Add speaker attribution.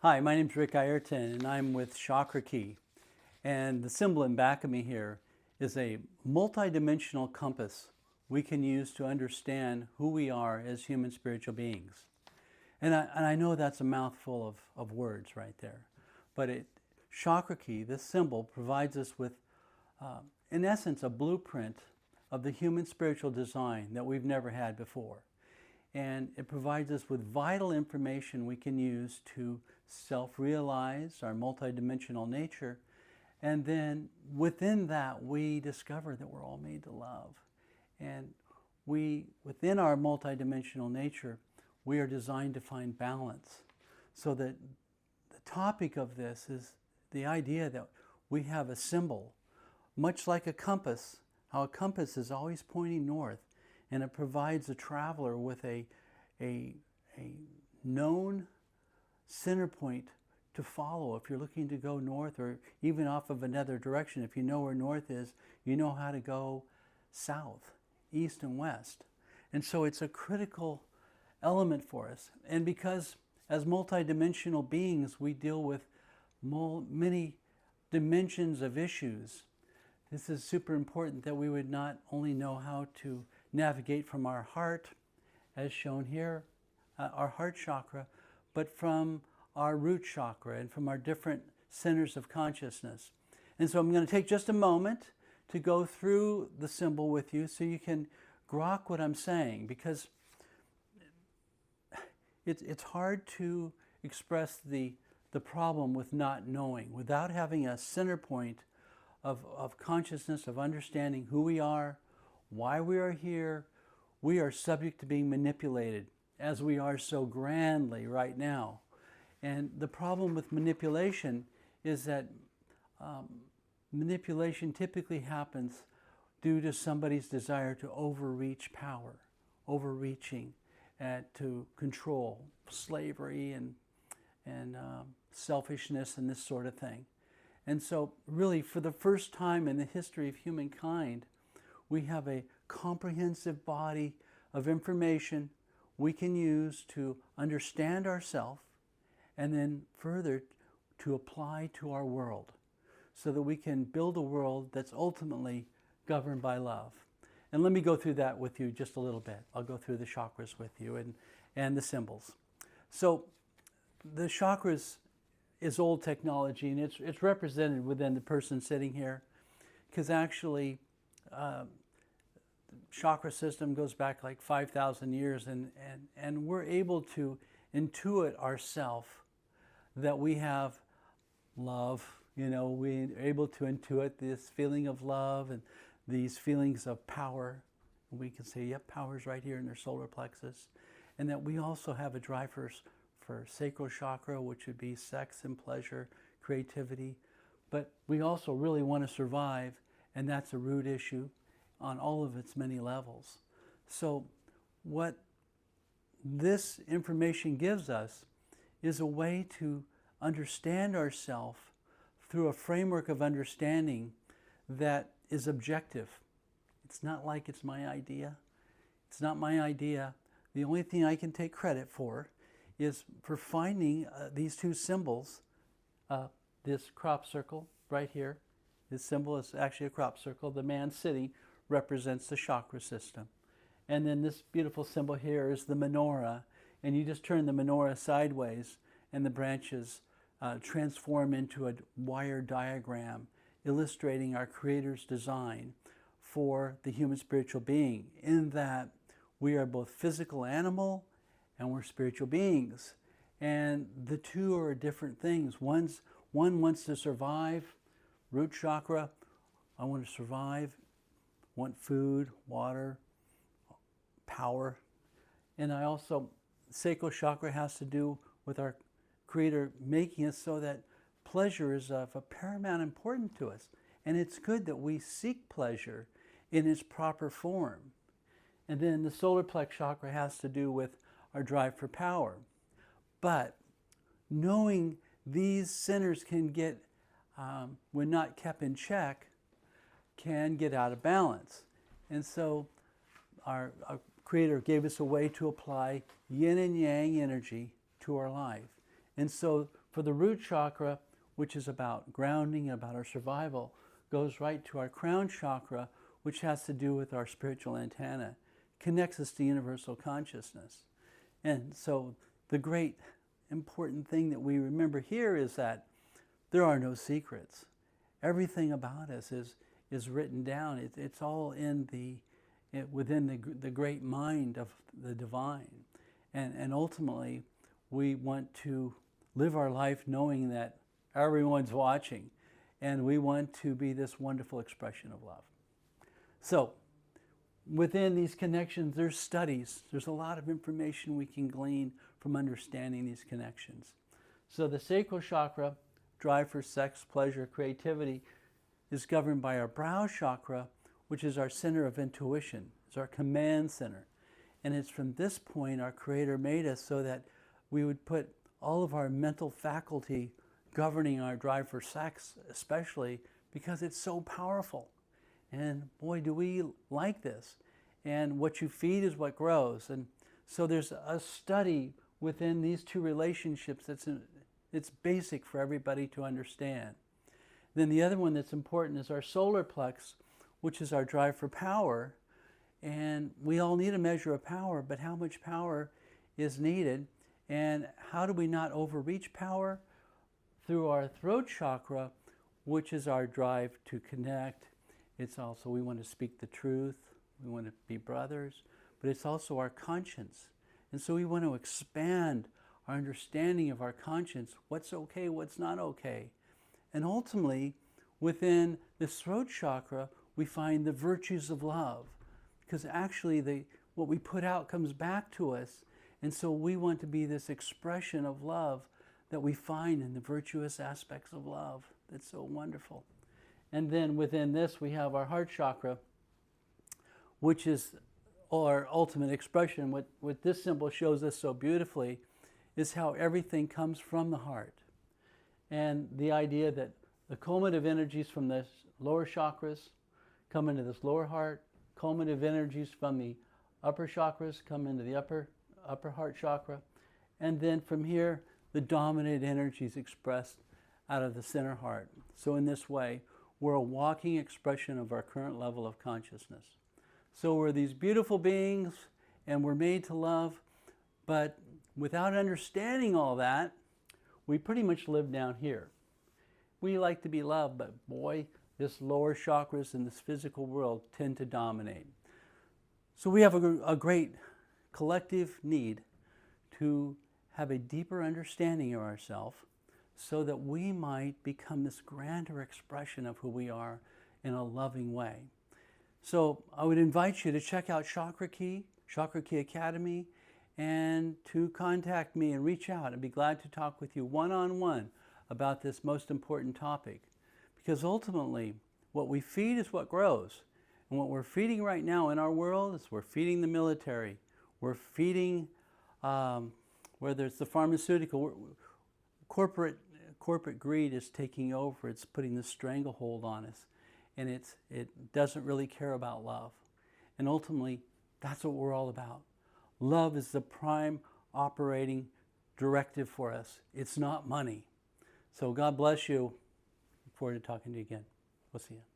Speaker 1: Hi, my name's Rick Ireton, and I'm with ChakraKey. And the symbol in back of me here is a multidimensional compass we can use to understand who we are as human spiritual beings. And I know that's a mouthful of words right there. But ChakraKey, this symbol, provides us with, in essence, a blueprint of the human spiritual design that we've never had before. And it provides us with vital information we can use to self-realize our multidimensional nature. And then within that, we discover that we're all made to love. And within our multidimensional nature, we are designed to find balance. So that the topic of this is the idea that we have a symbol, much like a compass, how a compass is always pointing north. And it provides a traveler with a known center point to follow. If you're looking to go north or even off of another direction, if you know where north is, you know how to go south, east and west. And so it's a critical element for us. And because as multidimensional beings, we deal with many dimensions of issues, this is super important that we would not only know how to navigate from our heart, as shown here, our heart chakra, but from our root chakra and from our different centers of consciousness. And so I'm going to take just a moment to go through the symbol with you so you can grok what I'm saying, because it's hard to express the problem with not knowing, without having a center point of consciousness, of understanding who we are, why we are here. We are subject to being manipulated, as we are so grandly right now. And the problem with manipulation is that manipulation typically happens due to somebody's desire to overreach power, overreaching to control, slavery and selfishness and this sort of thing. And so really, for the first time in the history of humankind, we have a comprehensive body of information we can use to understand ourselves and then further to apply to our world so that we can build a world that's ultimately governed by love. And let me go through that with you just a little bit. I'll go through the chakras with you and the symbols. So the chakras is old technology, and it's represented within the person sitting here, because actually the chakra system goes back like 5,000 years, and we're able to intuit ourselves that we have love. You know, we're able to intuit this feeling of love and these feelings of power. We can say, yep, power's right here in their solar plexus. And that we also have a drive for sacral chakra, which would be sex and pleasure, creativity. But we also really want to survive, and that's a root issue on all of its many levels. So what this information gives us is a way to understand ourselves through a framework of understanding that is objective. It's not like it's my idea. It's not my idea. The only thing I can take credit for is for finding these two symbols. This crop circle right here, this symbol is actually a crop circle. The man sitting represents the chakra system. And then this beautiful symbol here is the menorah. And you just turn the menorah sideways and the branches transform into a wire diagram illustrating our Creator's design for the human spiritual being, in that we are both physical animal and we're spiritual beings. And the two are different things. One wants to survive, root chakra, I want to survive, want food, water, power. And I also, sacral chakra has to do with our Creator making us so that pleasure is of a paramount importance to us. And it's good that we seek pleasure in its proper form. And then the solar plex chakra has to do with our drive for power. But knowing these centers can get, when not kept in check, can get out of balance. And so our Creator gave us a way to apply yin and yang energy to our life. And so for the root chakra, which is about grounding, about our survival, goes right to our crown chakra, which has to do with our spiritual antenna, connects us to universal consciousness. And so the great important thing that we remember here is that there are no secrets. Everything about us is written down. It's all within the great mind of the divine. And ultimately, we want to live our life knowing that everyone's watching, and we want to be this wonderful expression of love. So, within these connections, there's studies. There's a lot of information we can glean from understanding these connections. So the sacral chakra, drive for sex, pleasure, creativity, is governed by our brow chakra, which is our center of intuition. It's our command center. And it's from this point our Creator made us so that we would put all of our mental faculty governing our drive for sex, especially because it's so powerful. And boy, do we like this. And what you feed is what grows. And so there's a study within these two relationships it's basic for everybody to understand. Then the other one that's important is our solar plex, which is our drive for power. And we all need a measure of power, but how much power is needed? And how do we not overreach power? Through our throat chakra, which is our drive to connect. It's also, we want to speak the truth, we want to be brothers, but it's also our conscience. And so we want to expand our understanding of our conscience, what's okay, what's not okay. And ultimately, within this throat chakra, we find the virtues of love, because actually what we put out comes back to us. And so we want to be this expression of love that we find in the virtuous aspects of love. That's so wonderful. And then within this, we have our heart chakra, which is our ultimate expression. What this symbol shows us so beautifully is how everything comes from the heart. And the idea that the culminative energies from the lower chakras come into this lower heart, culminative energies from the upper chakras come into the upper heart chakra, and then from here, the dominant energies expressed out of the center heart. So in this way, we're a walking expression of our current level of consciousness. So we're these beautiful beings, and we're made to love, but without understanding all that, we pretty much live down here. We like to be loved, but boy, this lower chakras in this physical world tend to dominate. So we have a great collective need to have a deeper understanding of ourselves so that we might become this grander expression of who we are in a loving way. So I would invite you to check out ChakraKey, ChakraKey Academy, and to contact me and reach out. I'd be glad to talk with you one-on-one about this most important topic. Because ultimately, what we feed is what grows. And what we're feeding right now in our world is we're feeding the military. We're feeding, whether it's the pharmaceutical, corporate greed is taking over. It's putting the stranglehold on us. And it doesn't really care about love. And ultimately, that's what we're all about. Love is the prime operating directive for us. It's not money. So God bless you. Look forward to talking to you again. We'll see you.